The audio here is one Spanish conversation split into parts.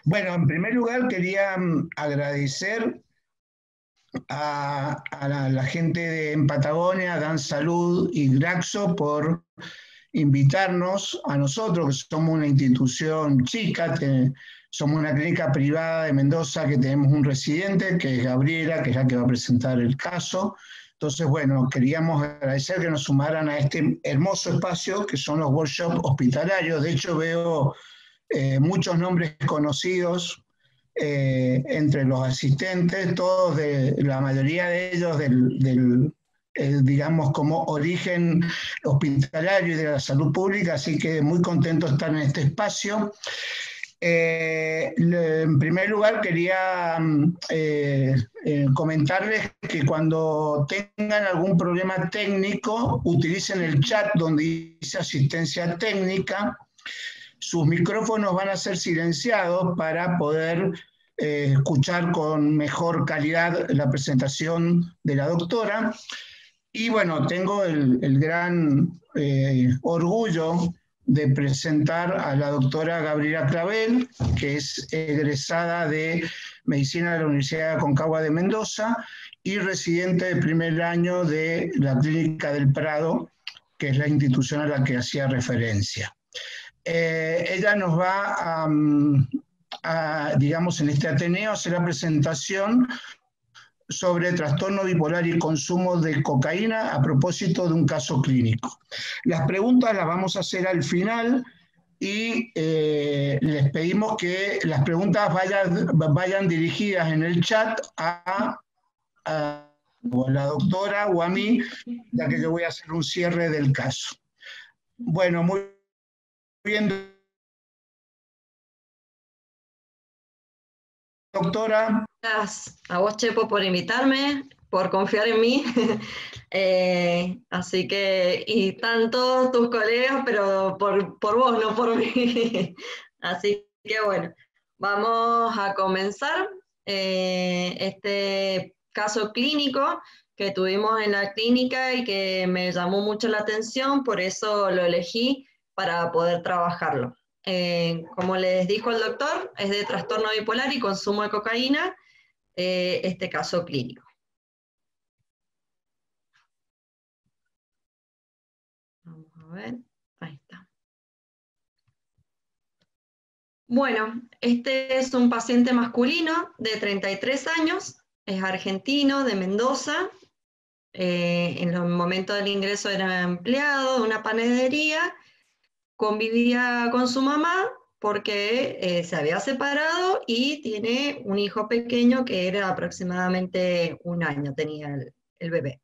Bueno, en primer lugar quería agradecer a la gente en Patagonia, Dan Salud y Graxo por invitarnos a nosotros, que somos una institución chica, somos una clínica privada de Mendoza que tenemos un residente, que es Gabriela, que es la que va a presentar el caso. Entonces, bueno, queríamos agradecer que nos sumaran a este hermoso espacio que son los workshops hospitalarios. De hecho, veo muchos nombres conocidos entre los asistentes, todos la mayoría de ellos digamos, como origen hospitalario y de la salud pública, así que muy contento de estar en este espacio. En primer lugar, quería comentarles que cuando tengan algún problema técnico, utilicen el chat donde dice asistencia técnica. Sus micrófonos van a ser silenciados para poder escuchar con mejor calidad la presentación de la doctora. Y bueno, tengo el gran orgullo de presentar a la doctora Gabriela Clavel, que es egresada de Medicina de la Universidad de Aconcagua de Mendoza y residente de primer año de la Clínica del Prado, que es la institución a la que hacía referencia. Ella nos va digamos, en este Ateneo, a hacer la presentación sobre trastorno bipolar y consumo de cocaína a propósito de un caso clínico. Las preguntas las vamos a hacer al final y les pedimos que las preguntas vayan dirigidas en el chat a la doctora o a mí, ya que yo voy a hacer un cierre del caso. Bueno, muy bien, doctora. Gracias a vos, Chepo, por invitarme, por confiar en mí. Así que, y están todos tus colegas, pero por vos, no por mí. Así que bueno, vamos a comenzar este caso clínico que tuvimos en la clínica y que me llamó mucho la atención, por eso lo elegí para poder trabajarlo. Como les dijo el doctor, es de trastorno bipolar y consumo de cocaína, este caso clínico. Vamos a ver, ahí está. Bueno, este es un paciente masculino de 33 años, es argentino, de Mendoza. En el momento del ingreso era empleado de una panadería, convivía con su mamá porque se había separado y tiene un hijo pequeño que era aproximadamente 1 año, tenía el bebé.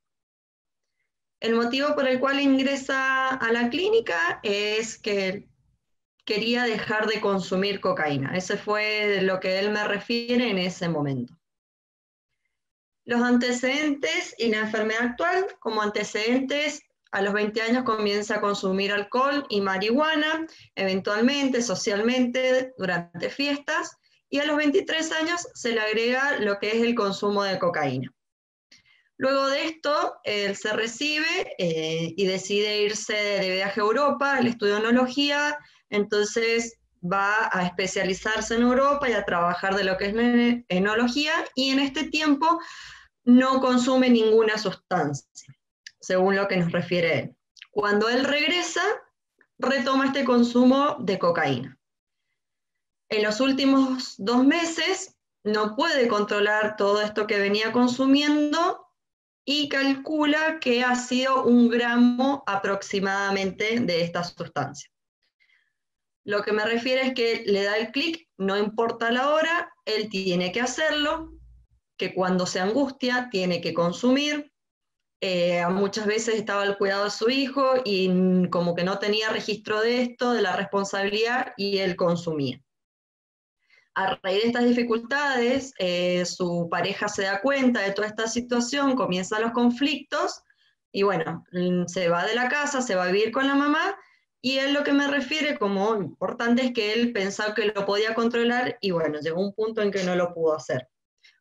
El motivo por el cual ingresa a la clínica es que quería dejar de consumir cocaína. Ese fue lo que él me refiere en ese momento. Los antecedentes y la enfermedad actual, como antecedentes, a los 20 años comienza a consumir alcohol y marihuana, eventualmente, socialmente, durante fiestas, y a los 23 años se le agrega lo que es el consumo de cocaína. Luego de esto, él se recibe y decide irse de viaje a Europa, él estudió enología, entonces va a especializarse en Europa y a trabajar de lo que es enología, y en este tiempo no consume ninguna sustancia, según lo que nos refiere él. Cuando él regresa, retoma este consumo de cocaína. En los últimos 2 meses no puede controlar todo esto que venía consumiendo y calcula que ha sido 1 gramo aproximadamente de esta sustancia. Lo que me refiere es que le da el clic, no importa la hora, él tiene que hacerlo, que cuando se angustia tiene que consumir. Muchas veces estaba al cuidado de su hijo y como que no tenía registro de esto, de la responsabilidad, y él consumía. A raíz de estas dificultades, su pareja se da cuenta de toda esta situación, comienzan los conflictos y bueno, se va de la casa, se va a vivir con la mamá, y él lo que me refiere como importante es que él pensaba que lo podía controlar y bueno, llegó un punto en que no lo pudo hacer.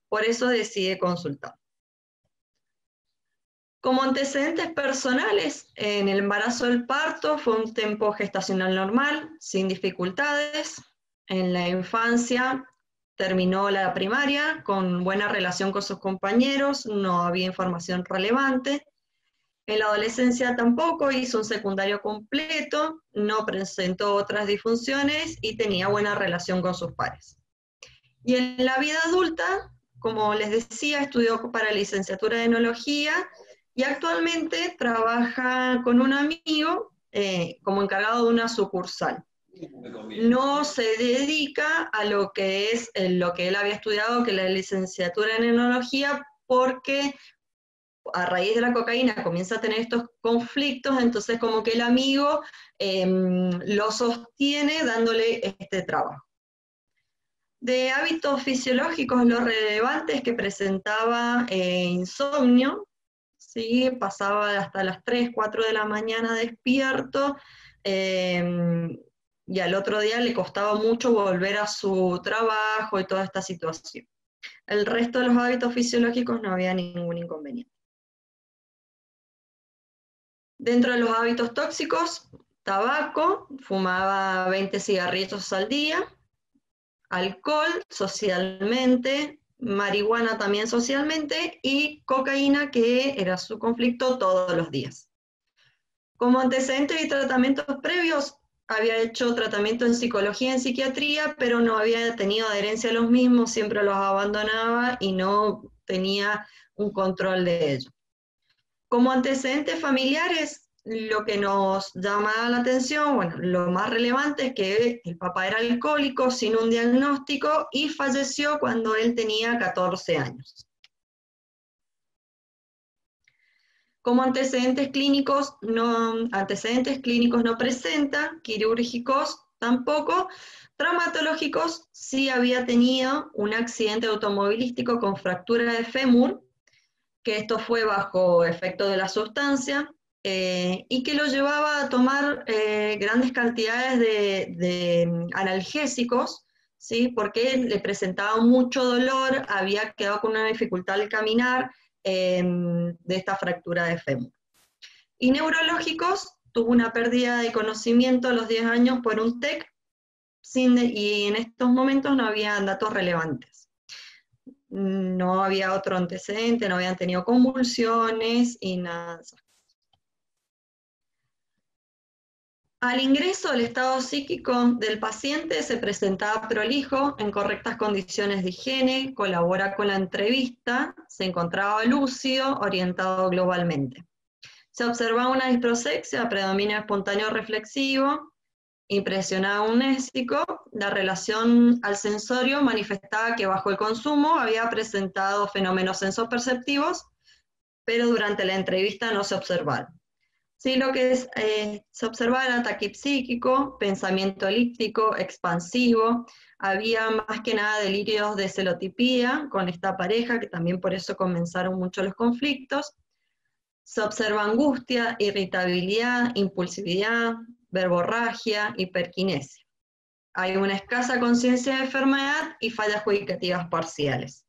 Por eso decide consultar. Como antecedentes personales, en el embarazo del parto fue un tiempo gestacional normal, sin dificultades. En la infancia terminó la primaria con buena relación con sus compañeros, no había información relevante. En la adolescencia tampoco, hizo un secundario completo, no presentó otras disfunciones y tenía buena relación con sus pares. Y en la vida adulta, como les decía, estudió para licenciatura de enología y actualmente trabaja con un amigo como encargado de una sucursal. No se dedica a lo que es lo que él había estudiado, que es la licenciatura en enología, porque a raíz de la cocaína comienza a tener estos conflictos, entonces como que el amigo lo sostiene dándole este trabajo. De hábitos fisiológicos, lo relevante es que presentaba insomnio, ¿sí? Pasaba hasta las 3, 4 de la mañana despierto, y al otro día le costaba mucho volver a su trabajo y toda esta situación. El resto de los hábitos fisiológicos no había ningún inconveniente. Dentro de los hábitos tóxicos, tabaco, fumaba 20 cigarrillos al día, alcohol socialmente, marihuana también socialmente, y cocaína, que era su conflicto todos los días. Como antecedentes y tratamientos previos, había hecho tratamiento en psicología y en psiquiatría, pero no había tenido adherencia a los mismos, siempre los abandonaba y no tenía un control de ellos. Como antecedentes familiares, lo que nos llama la atención, bueno, lo más relevante es que el papá era alcohólico sin un diagnóstico y falleció cuando él tenía 14 años. Como antecedentes clínicos no presenta, quirúrgicos tampoco, traumatológicos sí había tenido un accidente automovilístico con fractura de fémur, que esto fue bajo efecto de la sustancia, y que lo llevaba a tomar grandes cantidades de analgésicos, ¿sí? Porque le presentaba mucho dolor, había quedado con una dificultad al caminar de esta fractura de fémur. Y neurológicos, tuvo una pérdida de conocimiento a los 10 años por un TEC, y en estos momentos no había datos relevantes. No había otro antecedente, no habían tenido convulsiones y nada. Al ingreso, el estado psíquico del paciente se presentaba prolijo, en correctas condiciones de higiene, colabora con la entrevista, se encontraba lúcido, orientado globalmente. Se observaba una disprosexia, predominio espontáneo reflexivo, impresionaba unésico. La relación al sensorio manifestaba que bajo el consumo había presentado fenómenos sensoperceptivos, pero durante la entrevista no se observaron. Sí, lo que se observaba era taquipsíquico, pensamiento elíptico, expansivo, había más que nada delirios de celotipía con esta pareja, que también por eso comenzaron mucho los conflictos. Se observa angustia, irritabilidad, impulsividad, verborragia, hiperquinesia. Hay una escasa conciencia de enfermedad y fallas judicativas parciales.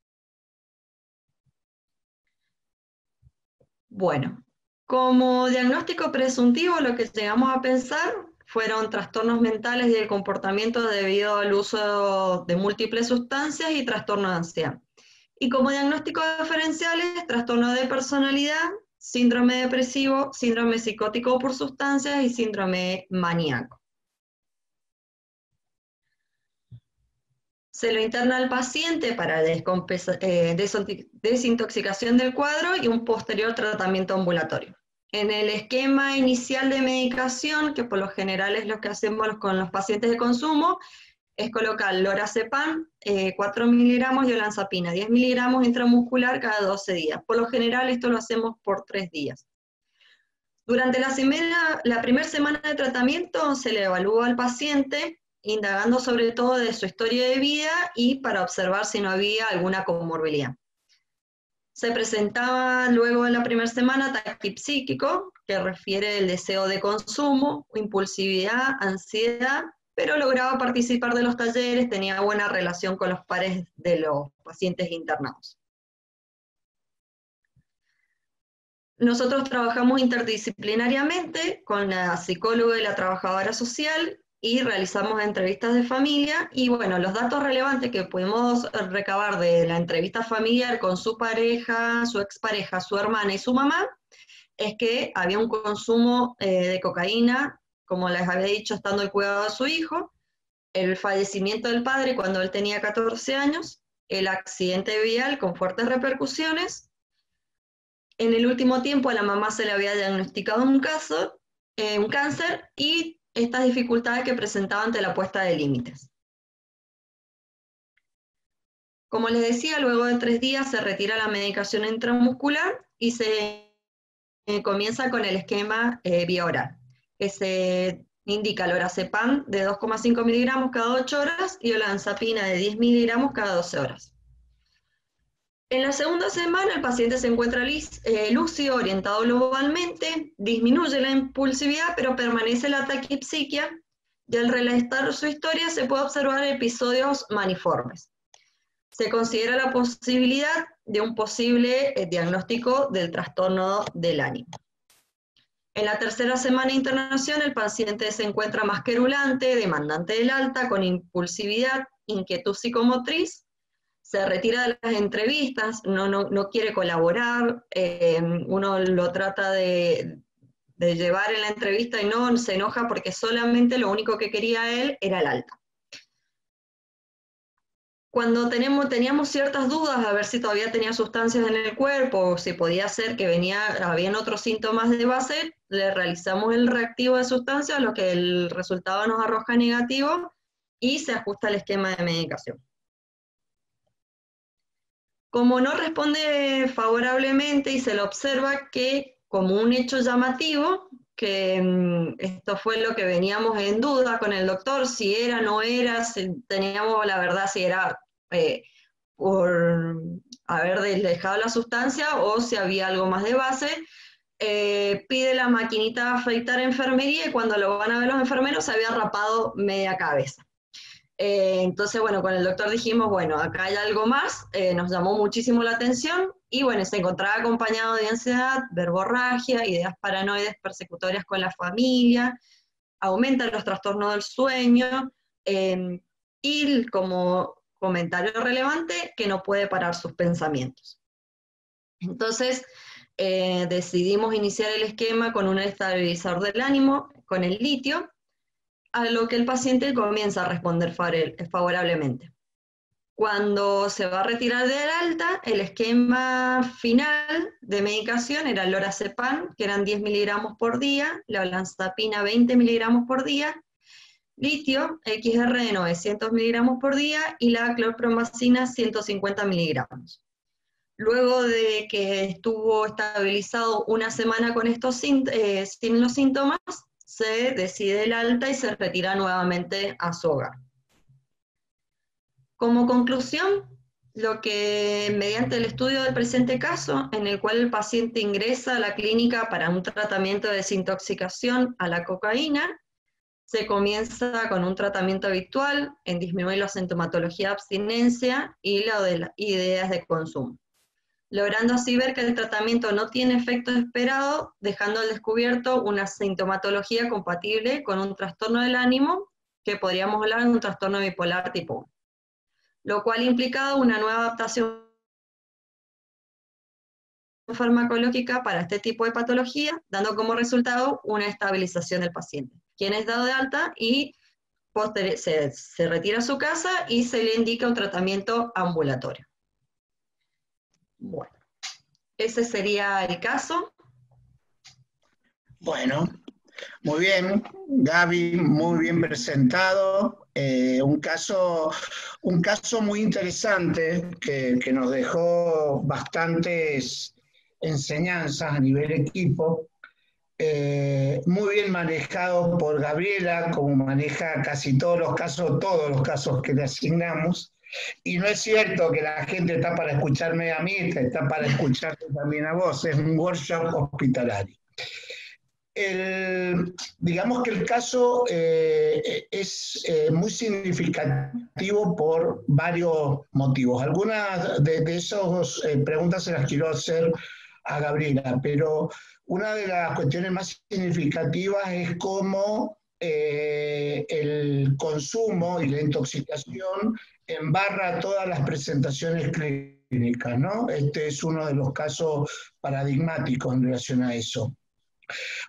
Bueno, como diagnóstico presuntivo, lo que llegamos a pensar fueron trastornos mentales y del comportamiento debido al uso de múltiples sustancias y trastorno de ansiedad. Y como diagnósticos diferenciales, trastorno de personalidad, síndrome depresivo, síndrome psicótico por sustancias y síndrome maníaco. Se lo interna al paciente para desintoxicación del cuadro y un posterior tratamiento ambulatorio. En el esquema inicial de medicación, que por lo general es lo que hacemos con los pacientes de consumo, es colocar lorazepam 4 miligramos y olanzapina 10 miligramos intramuscular cada 12 días. Por lo general esto lo hacemos por 3 días. Durante la primera semana de tratamiento se le evalúa al paciente, indagando sobre todo de su historia de vida y para observar si no había alguna comorbilidad. Se presentaba luego en la primera semana taquipsíquico, que refiere el deseo de consumo, impulsividad, ansiedad, pero lograba participar de los talleres, tenía buena relación con los pares de los pacientes internados. Nosotros trabajamos interdisciplinariamente con la psicóloga y la trabajadora social, y realizamos entrevistas de familia, y bueno, los datos relevantes que pudimos recabar de la entrevista familiar con su pareja, su expareja, su hermana y su mamá, es que había un consumo de cocaína, como les había dicho, estando al cuidado de su hijo, el fallecimiento del padre cuando él tenía 14 años, el accidente vial con fuertes repercusiones. En el último tiempo a la mamá se le había diagnosticado un cáncer, y estas dificultades que presentaba ante la puesta de límites. Como les decía, luego de 3 días se retira la medicación intramuscular y se comienza con el esquema vía oral, que se indica lorazepam de 2,5 miligramos cada 8 horas y olanzapina de 10 miligramos cada 12 horas. En la segunda semana el paciente se encuentra lúcido, orientado globalmente, disminuye la impulsividad, pero permanece la taquipsiquia, y al relatar su historia se puede observar episodios maniformes. Se considera la posibilidad de un posible diagnóstico del trastorno del ánimo. En la tercera semana de internación el paciente se encuentra más querulante, demandante del alta, con impulsividad, inquietud psicomotriz, se retira de las entrevistas, no quiere colaborar, uno lo trata de llevar en la entrevista y no se enoja porque solamente lo único que quería él era el alta. Cuando teníamos ciertas dudas a ver si todavía tenía sustancias en el cuerpo o si podía ser que habían otros síntomas de base, le realizamos el reactivo de sustancias, lo que el resultado nos arroja negativo, y se ajusta el esquema de medicación. Como no responde favorablemente y se le observa que, como un hecho llamativo, que esto fue lo que veníamos en duda con el doctor, si era, no era, si teníamos la verdad, si era por haber dejado la sustancia o si había algo más de base, pide la maquinita de afeitar a enfermería, y cuando lo van a ver los enfermeros se había rapado media cabeza. Entonces, bueno, con el doctor dijimos, bueno, acá hay algo más, nos llamó muchísimo la atención, y bueno, se encontraba acompañado de ansiedad, verborragia, ideas paranoides persecutorias con la familia, aumenta los trastornos del sueño, y como comentario relevante, que no puede parar sus pensamientos. Entonces, decidimos iniciar el esquema con un estabilizador del ánimo, con el litio, a lo que el paciente comienza a responder favorablemente. Cuando se va a retirar del alta, el esquema final de medicación era el lorazepam, que eran 10 miligramos por día, la olanzapina 20 miligramos por día, litio XR de 900 miligramos por día y la clorpromazina 150 miligramos. Luego de que estuvo estabilizado una semana con estos sin los síntomas, se decide el alta y se retira nuevamente a su hogar. Como conclusión, lo que mediante el estudio del presente caso, en el cual el paciente ingresa a la clínica para un tratamiento de desintoxicación a la cocaína, se comienza con un tratamiento habitual en disminuir la sintomatología de abstinencia y la de las ideas de consumo, logrando así ver que el tratamiento no tiene efecto esperado, dejando al descubierto una sintomatología compatible con un trastorno del ánimo, que podríamos hablar de un trastorno bipolar tipo 1, lo cual implicaba una nueva adaptación farmacológica para este tipo de patología, dando como resultado una estabilización del paciente, quien es dado de alta y se retira a su casa y se le indica un tratamiento ambulatorio. Bueno, ese sería el caso. Bueno, muy bien, Gaby, muy bien presentado. Un caso muy interesante que nos dejó bastantes enseñanzas a nivel equipo. Muy bien manejado por Gabriela, como maneja casi todos los casos que le asignamos. Y no es cierto que la gente está para escucharme a mí, está para escucharte también a vos. Es un workshop hospitalario. Digamos que el caso es muy significativo por varios motivos. Algunas de esas preguntas se las quiero hacer a Gabriela, pero una de las cuestiones más significativas es cómo el consumo y la intoxicación embarra todas las presentaciones clínicas, ¿no? Este es uno de los casos paradigmáticos en relación a eso.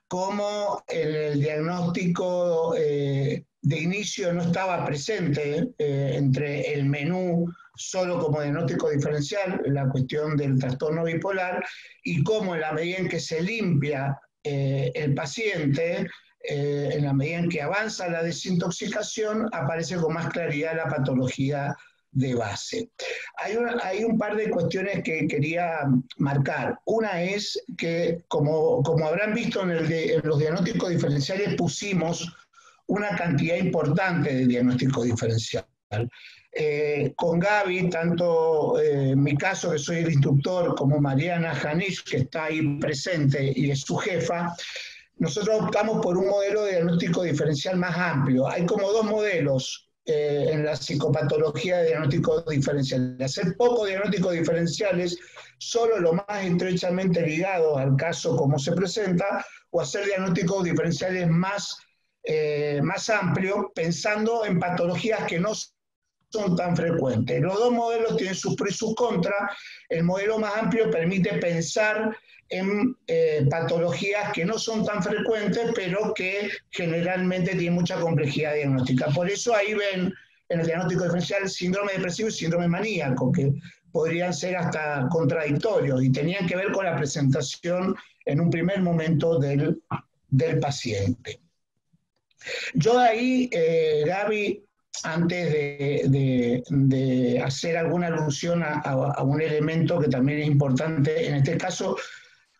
Como el diagnóstico de inicio no estaba presente entre el menú solo como diagnóstico diferencial, la cuestión del trastorno bipolar, y cómo en la medida en que se limpia el paciente, en la medida en que avanza la desintoxicación, aparece con más claridad la patología de base. Hay un par de cuestiones que quería marcar. Una es que, como habrán visto en los diagnósticos diferenciales, pusimos una cantidad importante de diagnóstico diferencial. Con Gaby, tanto en mi caso, que soy el instructor, como Mariana Janisch, que está ahí presente y es su jefa, nosotros optamos por un modelo de diagnóstico diferencial más amplio. Hay como dos modelos en la psicopatología de diagnóstico diferencial. Hacer pocos diagnósticos diferenciales, solo lo más estrechamente ligados al caso como se presenta, o hacer diagnósticos diferenciales más amplios, pensando en patologías que no son tan frecuentes. Los dos modelos tienen sus pros y sus contras. El modelo más amplio permite pensar en patologías que no son tan frecuentes, pero que generalmente tienen mucha complejidad diagnóstica. Por eso ahí ven en el diagnóstico diferencial síndrome depresivo y síndrome maníaco, que podrían ser hasta contradictorios y tenían que ver con la presentación en un primer momento del paciente. Yo ahí, Gaby, antes de hacer alguna alusión a un elemento que también es importante en este caso,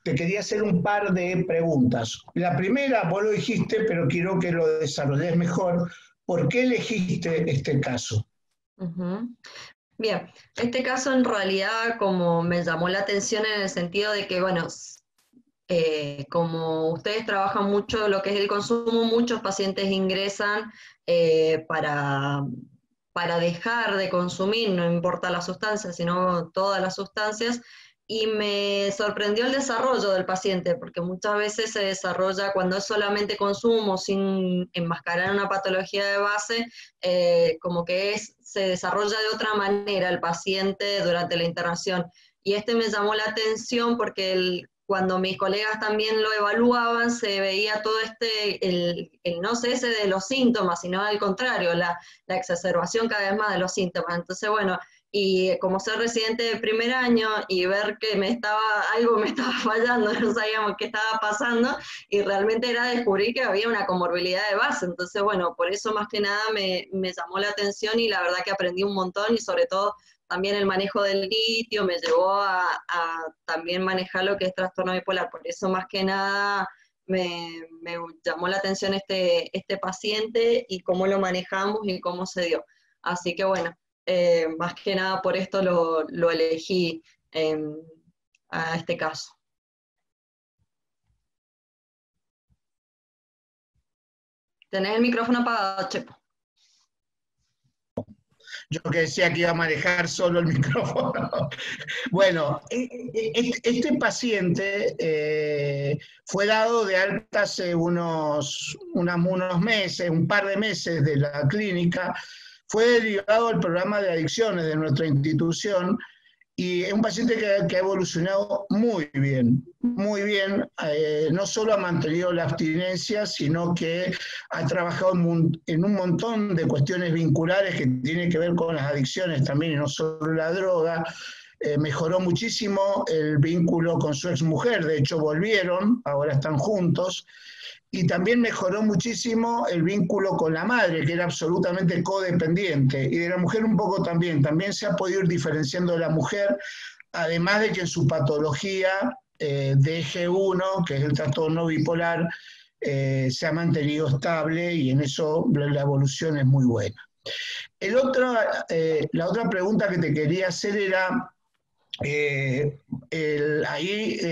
te quería hacer un par de preguntas. La primera, vos lo dijiste, pero quiero que lo desarrolles mejor. ¿Por qué elegiste este caso? Bien, este caso en realidad como me llamó la atención en el sentido de que, bueno, como ustedes trabajan mucho lo que es el consumo, muchos pacientes ingresan para dejar de consumir, no importa la sustancia, sino todas las sustancias, y me sorprendió el desarrollo del paciente, porque muchas veces se desarrolla cuando es solamente consumo, sin enmascarar una patología de base, como que se desarrolla de otra manera el paciente durante la internación. Y me llamó la atención porque cuando mis colegas también lo evaluaban, se veía todo el no cese de los síntomas, sino al contrario, la exacerbación cada vez más de los síntomas. Entonces, bueno, y como ser residente de primer año y ver que algo me estaba fallando, no sabíamos qué estaba pasando, y realmente era descubrir que había una comorbilidad de base. Entonces, bueno, por eso más que nada me llamó la atención, y la verdad que aprendí un montón, y sobre todo también el manejo del litio me llevó a también manejar lo que es trastorno bipolar. Por eso más que nada me llamó la atención este paciente y cómo lo manejamos y cómo se dio. Así que bueno, más que nada por esto lo elegí a este caso. Tenés el micrófono apagado, Chepo. Yo que decía que iba a manejar solo el micrófono. Bueno, este paciente fue dado de alta hace unos meses, un par de meses de la clínica. Fue derivado al programa de adicciones de nuestra institución, y es un paciente que ha evolucionado muy bien, no solo ha mantenido la abstinencia, sino que ha trabajado en un montón de cuestiones vinculares que tienen que ver con las adicciones también, y no solo la droga. Mejoró muchísimo el vínculo con su exmujer, de hecho volvieron, ahora están juntos, y también mejoró muchísimo el vínculo con la madre, que era absolutamente codependiente, y de la mujer un poco también se ha podido ir diferenciando de la mujer, además de que en su patología de eje 1, que es el trastorno bipolar, se ha mantenido estable, y en eso la evolución es muy buena. La otra pregunta que te quería hacer era,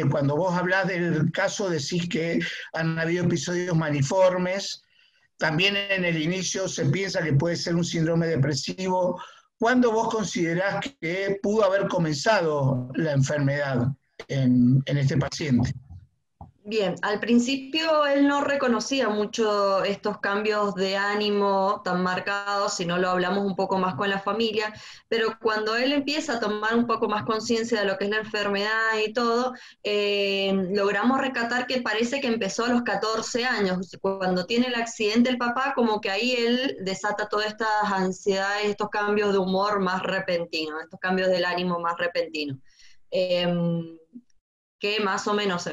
cuando vos hablás del caso, decís que han habido episodios maniformes, también en el inicio se piensa que puede ser un síndrome depresivo. ¿Cuándo vos considerás que pudo haber comenzado la enfermedad en este paciente? Bien, al principio él no reconocía mucho estos cambios de ánimo tan marcados, si no lo hablamos un poco más con la familia, pero cuando él empieza a tomar un poco más conciencia de lo que es la enfermedad y todo, logramos rescatar que parece que empezó a los 14 años, cuando tiene el accidente el papá, como que ahí él desata todas estas ansiedades, estos cambios de humor más repentinos, estos cambios del ánimo más repentinos. Que más o menos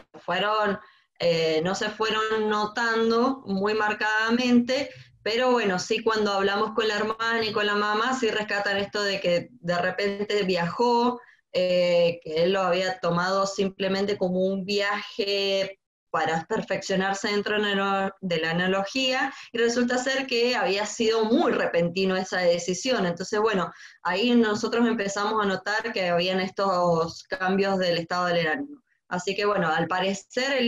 no se fueron notando muy marcadamente, pero bueno, sí cuando hablamos con la hermana y con la mamá, sí rescatan esto de que de repente viajó, que él lo había tomado simplemente como un viaje para perfeccionarse dentro de la analogía, y resulta ser que había sido muy repentino esa decisión. Entonces, bueno, ahí nosotros empezamos a notar que habían estos cambios del estado del ánimo. Así que bueno, al parecer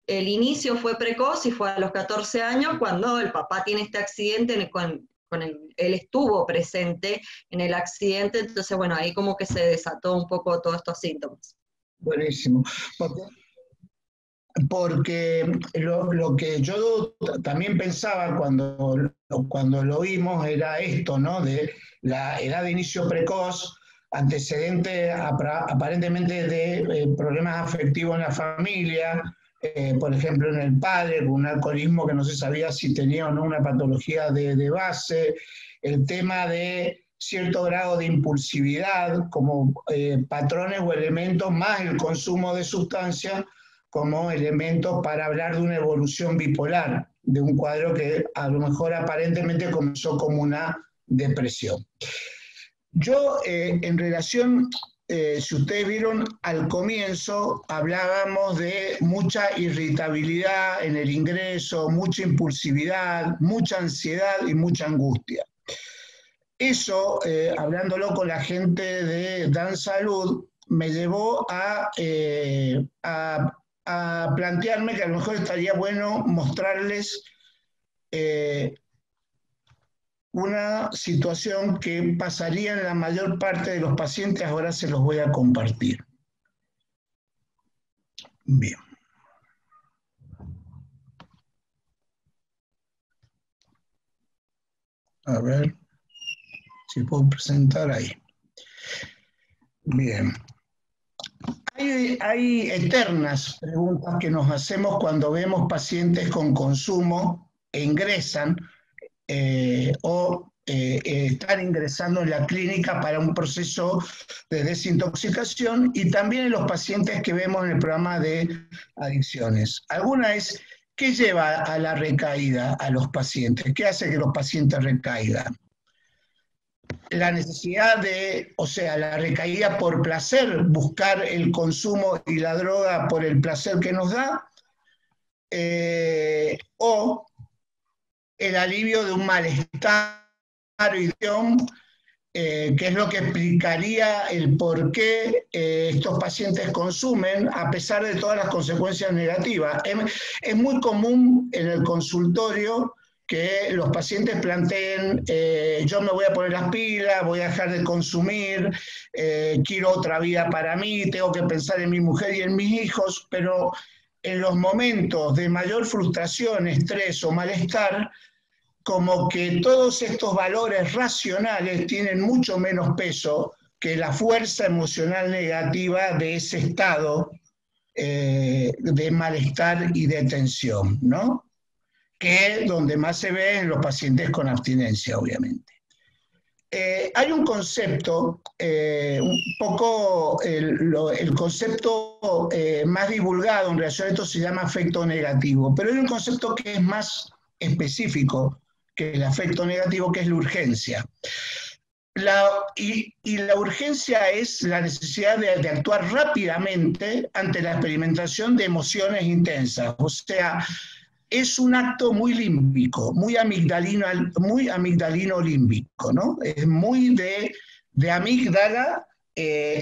el inicio fue precoz y fue a los 14 años cuando el papá tiene este accidente él estuvo presente en el accidente, entonces bueno, ahí como que se desató un poco todos estos síntomas. Buenísimo. Porque lo que yo también pensaba cuando lo vimos era esto, ¿no? De la edad de inicio precoz, antecedente aparentemente de problemas afectivos en la familia, por ejemplo en el padre, un alcoholismo que no se sabía si tenía o no una patología de base, el tema de cierto grado de impulsividad como patrones o elementos, más el consumo de sustancias como elemento para hablar de una evolución bipolar, de un cuadro que a lo mejor aparentemente comenzó como una depresión. Yo, en relación, si ustedes vieron, al comienzo hablábamos de mucha irritabilidad en el ingreso, mucha impulsividad, mucha ansiedad y mucha angustia. Eso, hablándolo con la gente de Dan Salud, me llevó a plantearme que a lo mejor estaría bueno mostrarles una situación que pasaría en la mayor parte de los pacientes, ahora se los voy a compartir. Bien. A ver si puedo presentar ahí. Bien. Hay eternas preguntas que nos hacemos cuando vemos pacientes con consumo e ingresan o están ingresando en la clínica para un proceso de desintoxicación, y también en los pacientes que vemos en el programa de adicciones. Alguna es, ¿qué lleva a la recaída a los pacientes? ¿Qué hace que los pacientes recaigan? La necesidad o sea, la recaída por placer, buscar el consumo y la droga por el placer que nos da, o el alivio de un malestar que es lo que explicaría el por qué estos pacientes consumen a pesar de todas las consecuencias negativas. Es muy común en el consultorio que los pacientes planteen, yo me voy a poner las pilas, voy a dejar de consumir, quiero otra vida para mí, tengo que pensar en mi mujer y en mis hijos, pero en los momentos de mayor frustración, estrés o malestar, como que todos estos valores racionales tienen mucho menos peso que la fuerza emocional negativa de ese estado de malestar y de tensión, ¿no? Que es donde más se ve en los pacientes con abstinencia, obviamente. Hay un concepto, un poco el concepto más divulgado en relación a esto se llama afecto negativo, pero hay un concepto que es más específico que el afecto negativo, que es la urgencia. Y la urgencia es la necesidad de actuar rápidamente ante la experimentación de emociones intensas. O sea, es un acto muy límbico, muy amigdalino límbico, ¿no? Es muy de amígdala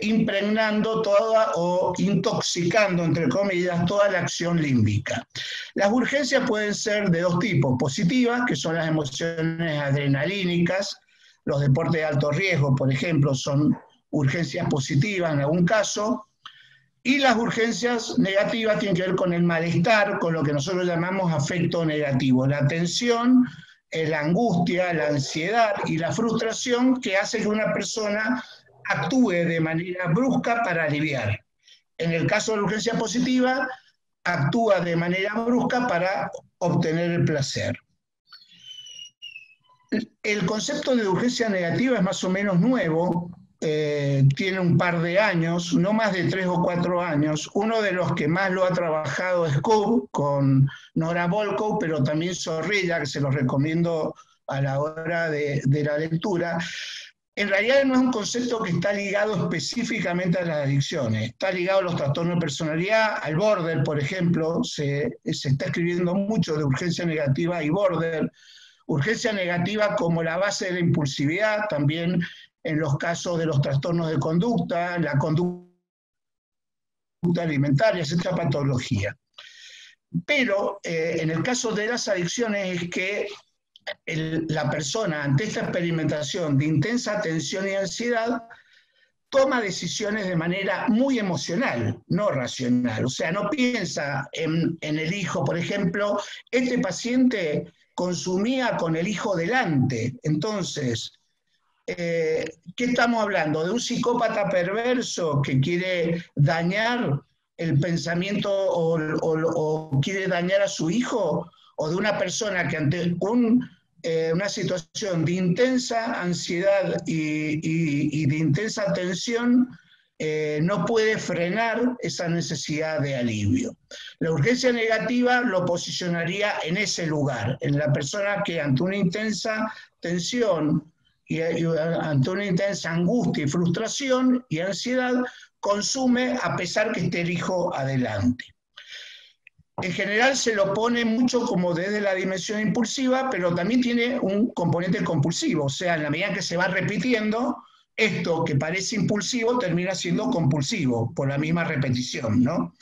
impregnando toda o intoxicando, entre comillas, toda la acción límbica. Las urgencias pueden ser de dos tipos: positivas, que son las emociones adrenalínicas. Los deportes de alto riesgo, por ejemplo, son urgencias positivas en algún caso. Y las urgencias negativas tienen que ver con el malestar, con lo que nosotros llamamos afecto negativo, la tensión, la angustia, la ansiedad y la frustración que hace que una persona actúe de manera brusca para aliviar. En el caso de la urgencia positiva, actúa de manera brusca para obtener el placer. El concepto de urgencia negativa es más o menos nuevo, tiene un par de años, no más de 3 o 4 años. Uno de los que más lo ha trabajado es Cobb, con Nora Volkow, pero también Zorrilla, que se los recomiendo a la hora de la lectura. En realidad no es un concepto que está ligado específicamente a las adicciones, está ligado a los trastornos de personalidad, al border, por ejemplo, se está escribiendo mucho de urgencia negativa y border. Urgencia negativa como la base de la impulsividad, también en los casos de los trastornos de conducta, la conducta alimentaria, esta patología. Pero en el caso de las adicciones es que la persona ante esta experimentación de intensa tensión y ansiedad toma decisiones de manera muy emocional, no racional. O sea, no piensa en el hijo, por ejemplo, este paciente consumía con el hijo delante. Entonces, ¿qué estamos hablando? ¿De un psicópata perverso que quiere dañar el pensamiento o quiere dañar a su hijo? ¿O de una persona que ante una situación de intensa ansiedad y de intensa tensión no puede frenar esa necesidad de alivio? La urgencia negativa lo posicionaría en ese lugar, en la persona que ante una intensa tensión y ante una intensa angustia y frustración y ansiedad consume a pesar que esté el hijo adelante. En general se lo pone mucho como desde la dimensión impulsiva, pero también tiene un componente compulsivo, o sea, en la medida que se va repitiendo, esto que parece impulsivo termina siendo compulsivo por la misma repetición, ¿no?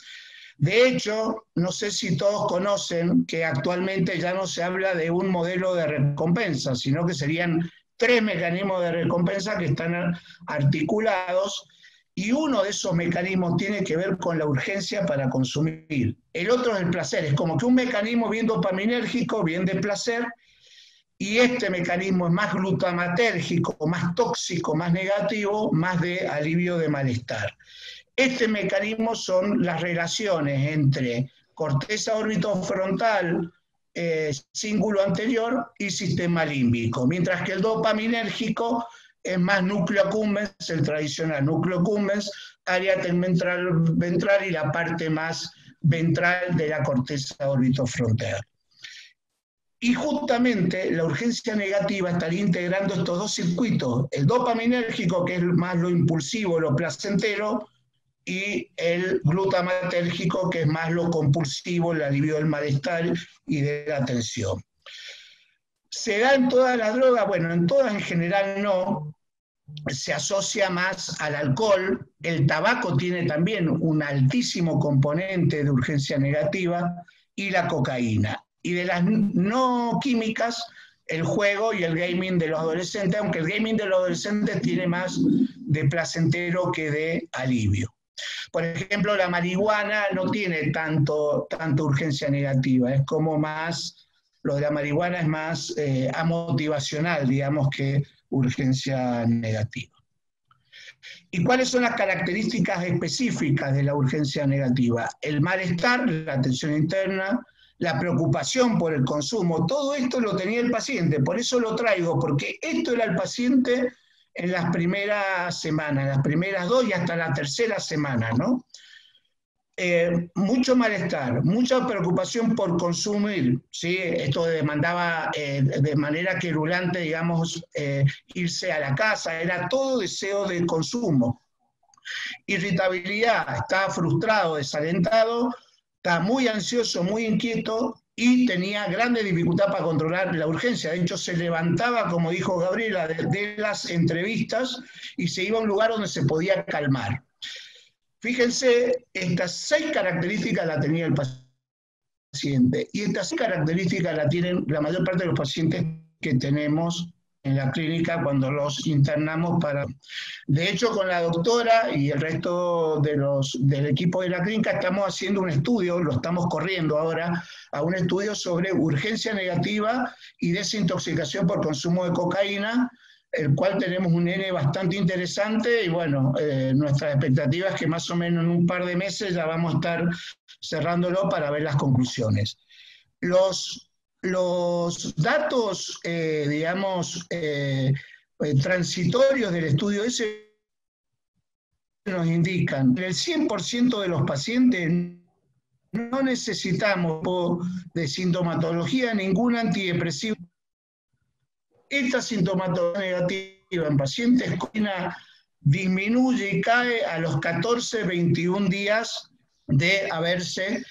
De hecho, no sé si todos conocen que actualmente ya no se habla de un modelo de recompensa, sino que serían 3 mecanismos de recompensa que están articulados, y uno de esos mecanismos tiene que ver con la urgencia para consumir. El otro es el placer, es como que un mecanismo bien dopaminérgico, bien de placer, y este mecanismo es más glutamatérgico, más tóxico, más negativo, más de alivio de malestar. Este mecanismo son las relaciones entre corteza orbitofrontal, cíngulo anterior y sistema límbico, mientras que el dopaminérgico es más núcleo accumbens, el tradicional núcleo accumbens, área ventral y la parte más ventral de la corteza orbitofrontal. Y justamente la urgencia negativa estaría integrando estos dos circuitos, el dopaminérgico, que es más lo impulsivo, lo placentero, y el glutamatérgico, que es más lo compulsivo, el alivio del malestar y de la tensión. ¿Se da en todas las drogas? Bueno, en todas en general no. Se asocia más al alcohol. El tabaco tiene también un altísimo componente de urgencia negativa, y la cocaína. Y de las no químicas, el juego y el gaming de los adolescentes, aunque el gaming de los adolescentes tiene más de placentero que de alivio. Por ejemplo, la marihuana no tiene tanto urgencia negativa, es como más, lo de la marihuana es más amotivacional, digamos, que urgencia negativa. ¿Y cuáles son las características específicas de la urgencia negativa? El malestar, la tensión interna, la preocupación por el consumo, todo esto lo tenía el paciente, por eso lo traigo, porque esto era el paciente en las primeras semanas, las primeras 2 y hasta la tercera semana, ¿no? Mucho malestar, mucha preocupación por consumir, ¿sí? Esto demandaba de manera querulante, digamos, irse a la casa, era todo deseo de consumo. Irritabilidad, estaba frustrado, desalentado, estaba muy ansioso, muy inquieto, y tenía grande dificultad para controlar la urgencia. De hecho, se levantaba, como dijo Gabriela, de las entrevistas y se iba a un lugar donde se podía calmar. Fíjense, estas 6 características las tenía el paciente, y estas 6 características las tienen la mayor parte de los pacientes que tenemos en la clínica cuando los internamos para... De hecho, con la doctora y el resto del equipo de la clínica estamos haciendo un estudio, lo estamos corriendo ahora, a un estudio sobre urgencia negativa y desintoxicación por consumo de cocaína, el cual tenemos un N bastante interesante y bueno, nuestra expectativa es que más o menos en un par de meses ya vamos a estar cerrándolo para ver las conclusiones. Los datos, digamos, transitorios del estudio ese nos indican que el 100% de los pacientes no necesitamos de sintomatología ningún antidepresivo. Esta sintomatología negativa en pacientes con disminuye y cae a los 14-21 días de haberse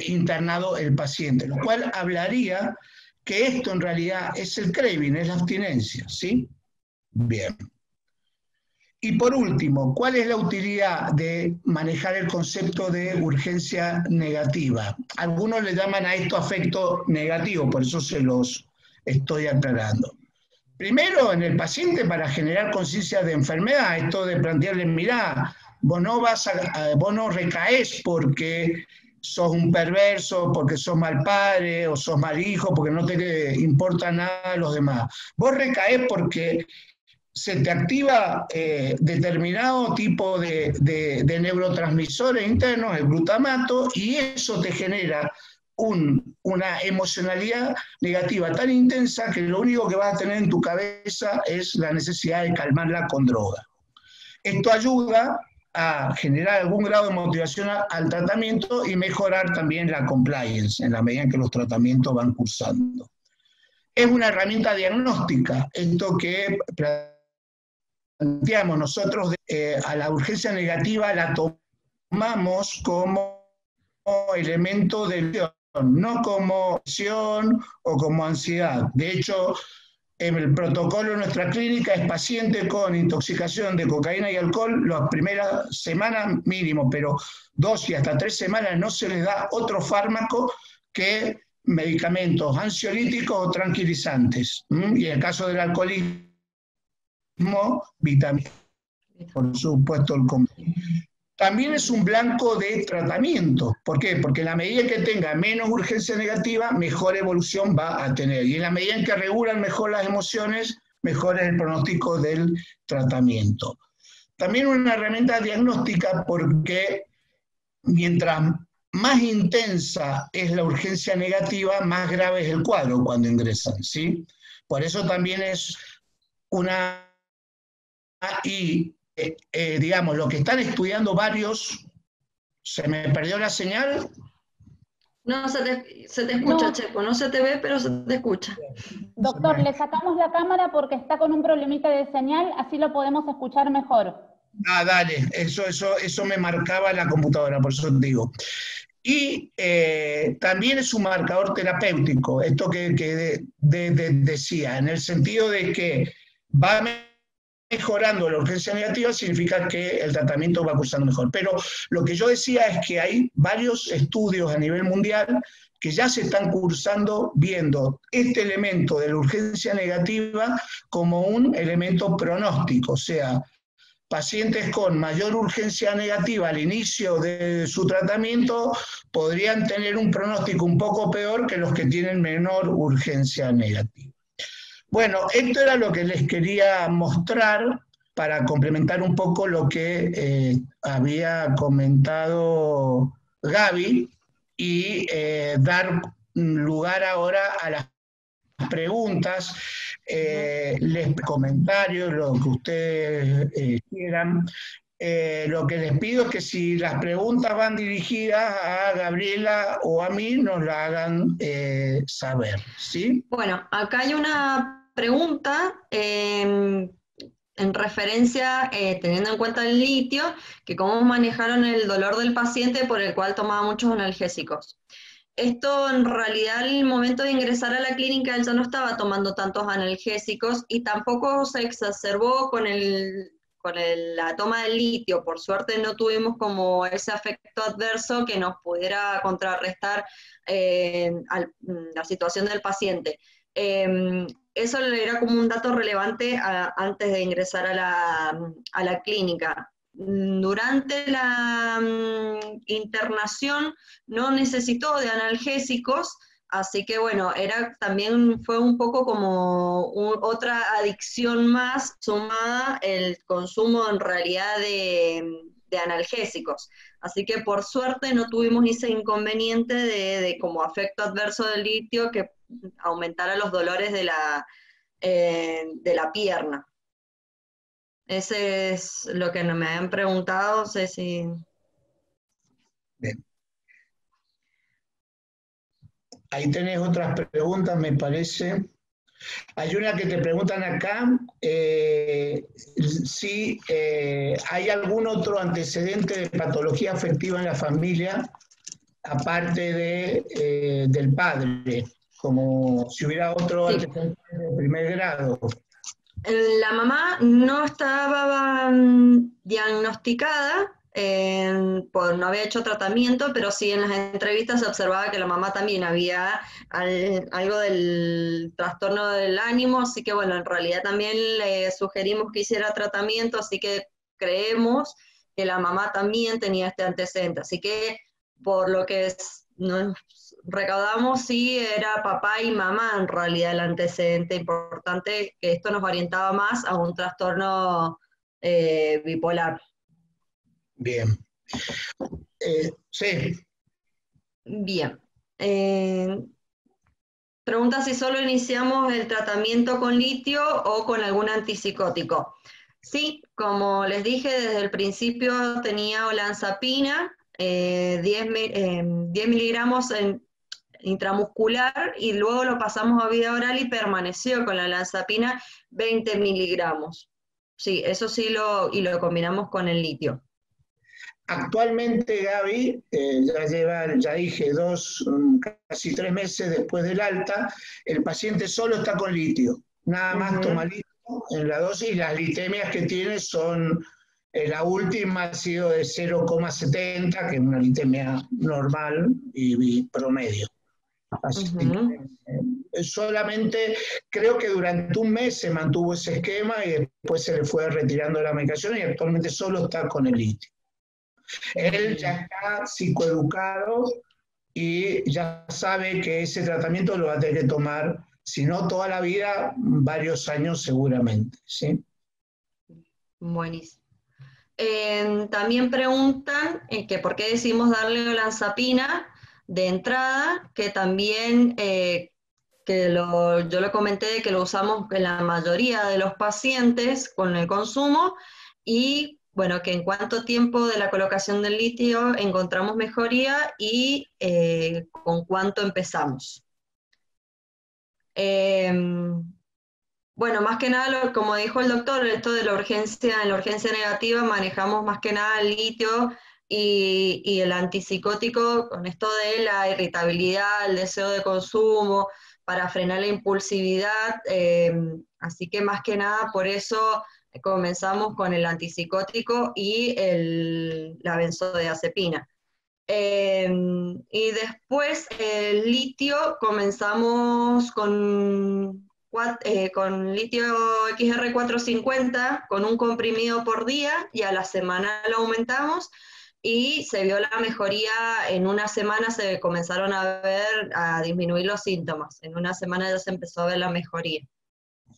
internado el paciente, lo cual hablaría que esto en realidad es el craving, es la abstinencia, ¿sí? Bien. Y por último, ¿cuál es la utilidad de manejar el concepto de urgencia negativa? Algunos le llaman a esto afecto negativo, por eso se los estoy aclarando. Primero, en el paciente, para generar conciencia de enfermedad, esto de plantearle, mirá, vos no recaés porque sos un perverso, porque sos mal padre, o sos mal hijo, porque no te importa nada a los demás. Vos recaés porque se te activa determinado tipo de neurotransmisores internos, el glutamato, y eso te genera una emocionalidad negativa tan intensa que lo único que vas a tener en tu cabeza es la necesidad de calmarla con droga. Esto ayuda a generar algún grado de motivación al tratamiento y mejorar también la compliance en la medida en que los tratamientos van cursando. Es una herramienta diagnóstica, esto que planteamos nosotros a la urgencia negativa la tomamos como elemento de no como acción o como ansiedad. De hecho, en el protocolo de nuestra clínica es paciente con intoxicación de cocaína y alcohol las primeras semanas mínimo, pero 2 y hasta 3 semanas no se les da otro fármaco que medicamentos ansiolíticos o tranquilizantes. Y en el caso del alcoholismo, vitaminas, por supuesto el también es un blanco de tratamiento. ¿Por qué? Porque en la medida que tenga menos urgencia negativa, mejor evolución va a tener. Y en la medida en que regulan mejor las emociones, mejor es el pronóstico del tratamiento. También una herramienta diagnóstica porque mientras más intensa es la urgencia negativa, más grave es el cuadro cuando ingresan, ¿sí? Por eso también es una... digamos, lo que están estudiando varios, ¿se me perdió la señal? No, se te escucha, no. Chepo, no se te ve, pero se te escucha. Doctor, le sacamos la cámara porque está con un problemita de señal, así lo podemos escuchar mejor. Ah, dale, eso me marcaba la computadora, por eso te digo. Y también es un marcador terapéutico, esto que decía, en el sentido de que va mejorando la urgencia negativa significa que el tratamiento va cursando mejor. Pero lo que yo decía es que hay varios estudios a nivel mundial que ya se están cursando viendo este elemento de la urgencia negativa como un elemento pronóstico, o sea, pacientes con mayor urgencia negativa al inicio de su tratamiento podrían tener un pronóstico un poco peor que los que tienen menor urgencia negativa. Bueno, esto era lo que les quería mostrar para complementar un poco lo que había comentado Gaby y dar lugar ahora a las preguntas, comentarios, lo que ustedes quieran. Lo que les pido es que si las preguntas van dirigidas a Gabriela o a mí, nos la hagan saber, ¿sí? Bueno, acá hay una pregunta en referencia, teniendo en cuenta el litio, que cómo manejaron el dolor del paciente por el cual tomaba muchos analgésicos. Esto en realidad al momento de ingresar a la clínica él ya no estaba tomando tantos analgésicos y tampoco se exacerbó con la toma del litio. Por suerte no tuvimos como ese efecto adverso que nos pudiera contrarrestar la situación del paciente. eso era como un dato relevante antes de ingresar a la clínica. Durante la internación no necesitó de analgésicos, así que bueno, también fue un poco como otra adicción más sumada el consumo en realidad de analgésicos. Así que por suerte no tuvimos ese inconveniente de como efecto adverso del litio que aumentara los dolores de la pierna. Ese es lo que me han preguntado, no sé si... Bien. Ahí tenés otras preguntas, me parece. Hay una que te preguntan acá, si hay algún otro antecedente de patología afectiva en la familia, aparte del padre, como si hubiera otro antecedente de primer grado. La mamá no estaba diagnosticada, no había hecho tratamiento, pero sí en las entrevistas se observaba que la mamá también había algo del trastorno del ánimo, así que bueno, en realidad también le sugerimos que hiciera tratamiento, así que creemos que la mamá también tenía este antecedente, así que por lo que nos recaudamos, sí, era papá y mamá en realidad el antecedente importante, que esto nos orientaba más a un trastorno bipolar. Bien. Sí. Bien. Pregunta si solo iniciamos el tratamiento con litio o con algún antipsicótico. Sí, como les dije, desde el principio tenía olanzapina, 10 miligramos intramuscular, y luego lo pasamos a vía oral y permaneció con la olanzapina 20 miligramos. Sí, eso sí lo combinamos con el litio. Actualmente Gaby ya lleva, ya dije, casi 3 meses después del alta, el paciente solo está con litio, nada más toma litio en la dosis, y las litemias que tiene son, la última ha sido de 0,70, que es una litemia normal y promedio. Así que solamente creo que durante un mes se mantuvo ese esquema y después se le fue retirando la medicación y actualmente solo está con el litio. Él ya está psicoeducado y ya sabe que ese tratamiento lo va a tener que tomar, si no toda la vida, varios años seguramente, ¿sí? Buenísimo. También preguntan que por qué decimos darle olanzapina de entrada, que también yo lo comenté que lo usamos en la mayoría de los pacientes con el consumo, y bueno, que en cuánto tiempo de la colocación del litio encontramos mejoría y con cuánto empezamos. Bueno, más que nada, como dijo el doctor, esto de en la urgencia negativa manejamos más que nada el litio y el antipsicótico con esto de la irritabilidad, el deseo de consumo, para frenar la impulsividad, así que más que nada por eso comenzamos con el antipsicótico y la benzodiazepina. Y después el litio comenzamos con litio XR450 con un comprimido por día, y a la semana lo aumentamos y se vio la mejoría. En una semana se comenzaron a disminuir los síntomas, en una semana ya se empezó a ver la mejoría.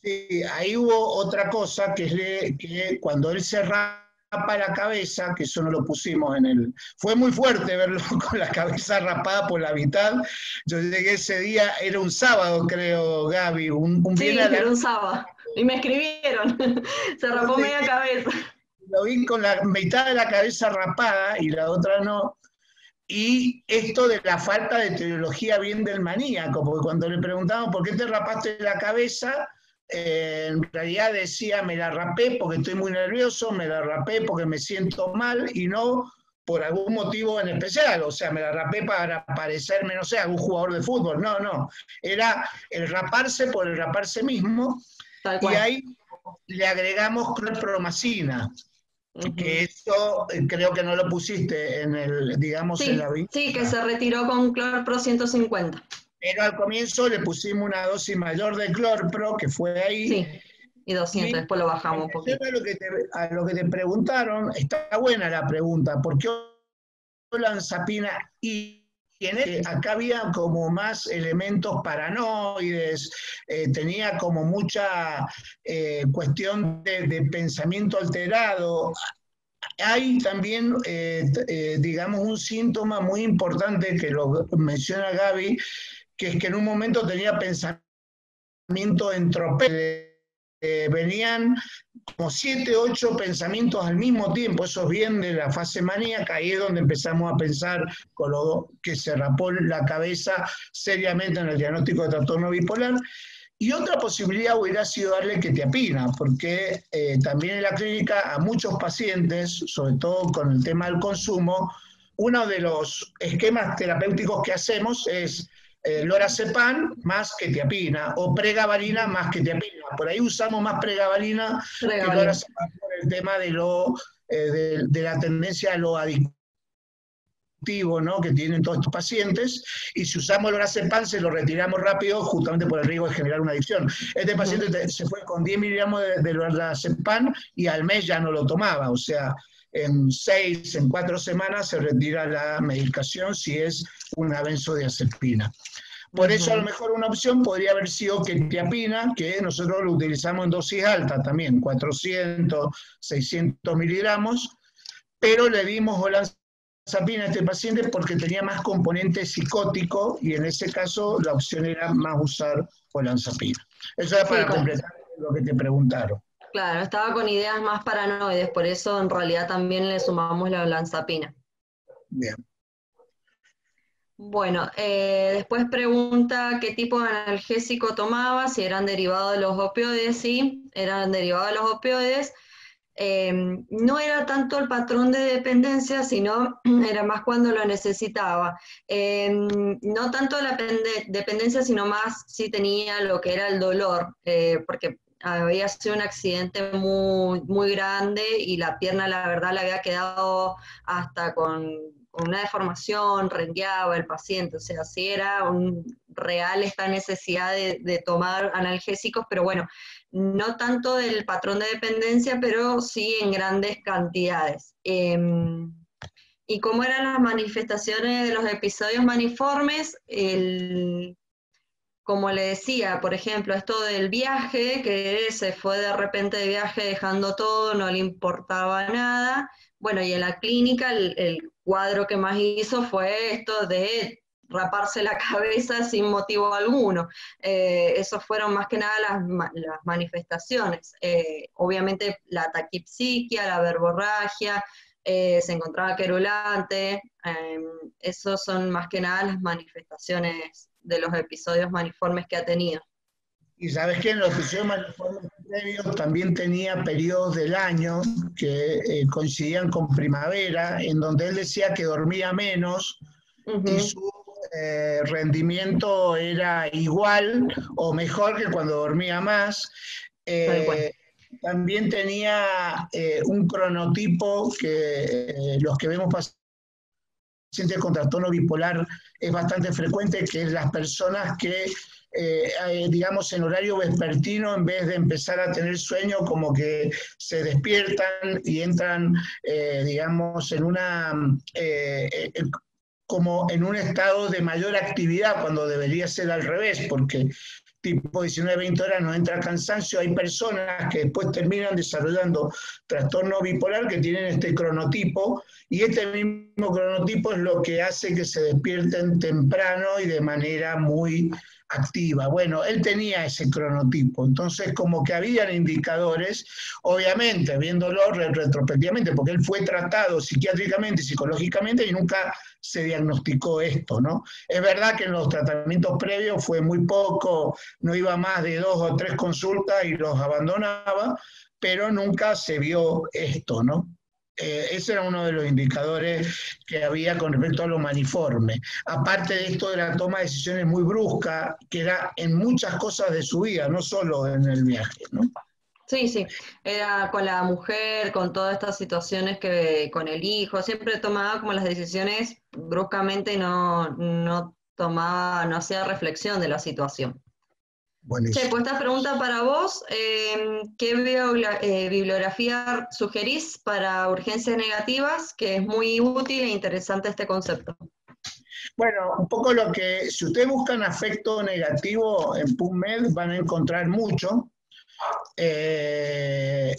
Sí, ahí hubo otra cosa que cuando él se rapa la cabeza, que eso no lo pusimos en el... Fue muy fuerte verlo con la cabeza rapada por la mitad. Yo llegué ese día, era un sábado creo, Gaby, sí, era un sábado, y me escribieron, se rapó media cabeza. Lo vi con la mitad de la cabeza rapada y la otra no. Y esto de la falta de teología bien del maníaco, porque cuando le preguntamos por qué te rapaste la cabeza, en realidad decía, me la rapé porque estoy muy nervioso, me la rapé porque me siento mal y no por algún motivo en especial, o sea, me la rapé para parecerme, no sé, a algún jugador de fútbol, no, era el raparse por el raparse mismo, y ahí le agregamos clorpromacina, que eso creo que no lo pusiste en el, digamos, sí, en la vida. Sí, que se retiró con clorpro 150. Pero al comienzo le pusimos una dosis mayor de clorpro, que fue ahí. Sí, y 200, Y después lo bajamos en un relación poquito. a lo que te preguntaron, está buena la pregunta, ¿por qué olanzapina? Y acá había como más elementos paranoides, tenía como mucha cuestión de pensamiento alterado. Hay también, digamos, un síntoma muy importante que lo menciona Gaby, que es que en un momento tenía pensamiento entropélico. Venían como 7, 8 pensamientos al mismo tiempo, eso es bien de la fase maníaca, ahí es donde empezamos a pensar con lo que se rapó la cabeza seriamente en el diagnóstico de trastorno bipolar. Y otra posibilidad hubiera sido darle quetiapina, porque también en la clínica a muchos pacientes, sobre todo con el tema del consumo, uno de los esquemas terapéuticos que hacemos es lorazepam más quetiapina o pregabalina más quetiapina. Por ahí usamos más pregabalina que lorazepam por el tema de la tendencia a lo adictivo, ¿no?, que tienen todos estos pacientes, y si usamos el lorazepam se lo retiramos rápido justamente por el riesgo de generar una adicción. Este paciente se fue con 10 miligramos de lorazepam y al mes ya no lo tomaba, o sea, en 4 semanas se retira la medicación si es una benzodiazepina. Por eso a lo mejor una opción podría haber sido quetiapina, que nosotros lo utilizamos en dosis alta también, 400, 600 miligramos, pero le dimos olanzapina a este paciente porque tenía más componente psicótico y en ese caso la opción era más usar olanzapina. Eso era para completar lo que te preguntaron. Claro, estaba con ideas más paranoides, por eso en realidad también le sumamos la olanzapina. Bien. Bueno, después pregunta qué tipo de analgésico tomaba, si eran derivados de los opioides. Sí, eran derivados de los opioides. No era tanto el patrón de dependencia, sino era más cuando lo necesitaba. No tanto la dependencia, sino más si tenía lo que era el dolor, porque había sido un accidente muy, muy grande y la pierna, la verdad, le había quedado hasta con una deformación, rengueaba el paciente, o sea, sí era real esta necesidad de tomar analgésicos, pero bueno, no tanto del patrón de dependencia, pero sí en grandes cantidades. ¿Y cómo eran las manifestaciones de los episodios maniformes? Como le decía, por ejemplo, esto del viaje, que se fue de repente de viaje dejando todo, no le importaba nada. Bueno, y en la clínica el cuadro que más hizo fue esto de raparse la cabeza sin motivo alguno. Esos fueron más que nada las manifestaciones. Obviamente la taquipsiquia, la verborragia, se encontraba querulante, esos son más que nada las manifestaciones de los episodios maniformes que ha tenido. Y sabes que en los episodios maniformes previos también tenía periodos del año que coincidían con primavera, en donde él decía que dormía menos y su rendimiento era igual o mejor que cuando dormía más. También tenía un cronotipo que los que vemos pacientes con trastorno bipolar es bastante frecuente, que es las personas que, digamos, en horario vespertino, en vez de empezar a tener sueño, como que se despiertan y entran, digamos, en una... como en un estado de mayor actividad, cuando debería ser al revés, porque tipo 19, 20 horas no entra cansancio. Hay personas que después terminan desarrollando trastorno bipolar que tienen este cronotipo, y este mismo cronotipo es lo que hace que se despierten temprano y de manera muy activa. Bueno, él tenía ese cronotipo, entonces como que habían indicadores, obviamente, viéndolo retrospectivamente, porque él fue tratado psiquiátricamente y psicológicamente y nunca se diagnosticó esto, ¿no? Es verdad que en los tratamientos previos fue muy poco, no iba más de 2 o 3 consultas y los abandonaba, pero nunca se vio esto, ¿no? Ese era uno de los indicadores que había con respecto a lo maniforme. Aparte de esto de la toma de decisiones muy brusca, que era en muchas cosas de su vida, no solo en el viaje, ¿no? Sí, sí, era con la mujer, con todas estas situaciones que con el hijo, siempre tomaba como las decisiones bruscamente, no tomaba, no hacía reflexión de la situación. Buenísimo. Che, pues esta pregunta para vos, ¿qué bibliografía sugerís para urgencias negativas? Que es muy útil e interesante este concepto. Bueno, un poco lo que, si ustedes buscan afecto negativo en PubMed, van a encontrar mucho. El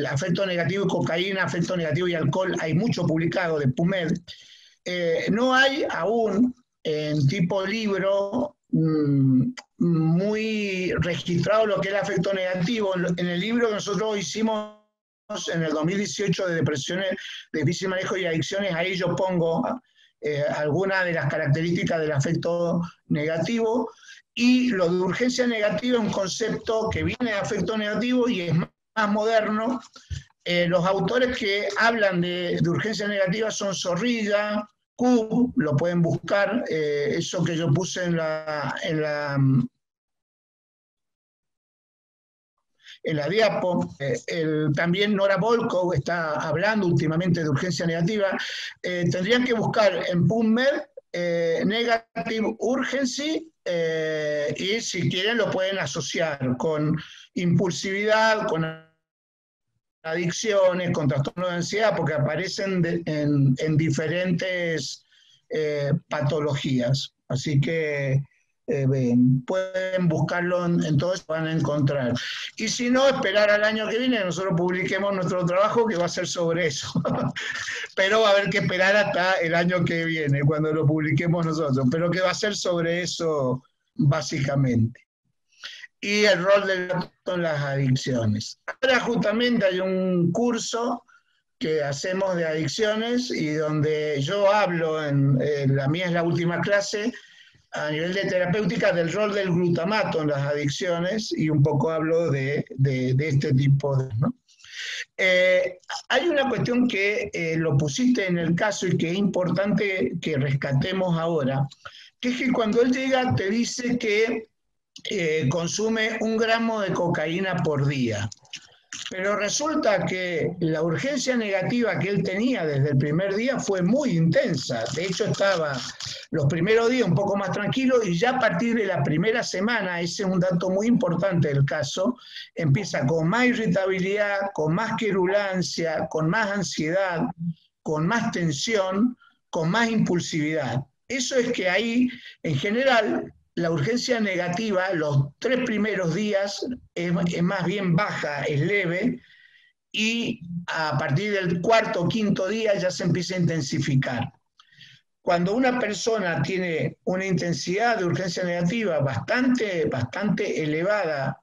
afecto negativo y cocaína, afecto negativo y alcohol, hay mucho publicado de PubMed. No hay aún en tipo libro muy registrado lo que es el afecto negativo. En el libro que nosotros hicimos en el 2018 de depresiones, de difícil manejo y adicciones, ahí yo pongo algunas de las características del afecto negativo, y lo de urgencia negativa es un concepto que viene de afecto negativo y es más moderno. Los autores que hablan de urgencia negativa son Zorrilla, Q, lo pueden buscar, eso que yo puse en la diapo. También Nora Volkow está hablando últimamente de urgencia negativa. Tendrían que buscar en PubMed Negative Urgency, y si quieren lo pueden asociar con impulsividad, con adicciones, con trastorno de ansiedad, porque aparecen en diferentes patologías. Así que pueden buscarlo en todo eso, van a encontrar. Y si no, esperar al año que viene, nosotros publiquemos nuestro trabajo que va a ser sobre eso. Pero va a haber que esperar hasta el año que viene, cuando lo publiquemos nosotros, pero que va a ser sobre eso básicamente. Y el rol del gato en las adicciones. Ahora justamente hay un curso que hacemos de adicciones y donde yo hablo, la mía es la última clase, a nivel de terapéutica, del rol del glutamato en las adicciones, y un poco hablo de este tipo de... ¿no? Hay una cuestión que lo pusiste en el caso y que es importante que rescatemos ahora, que es que cuando él llega te dice que consume 1 gramo de cocaína por día. Pero resulta que la urgencia negativa que él tenía desde el primer día fue muy intensa. De hecho, estaba los primeros días un poco más tranquilo y ya a partir de la primera semana, ese es un dato muy importante del caso, empieza con más irritabilidad, con más querulancia, con más ansiedad, con más tensión, con más impulsividad. Eso es que ahí, en general, la urgencia negativa, los 3 primeros días, es más bien baja, es leve, y a partir del 4º o 5º día ya se empieza a intensificar. Cuando una persona tiene una intensidad de urgencia negativa bastante elevada,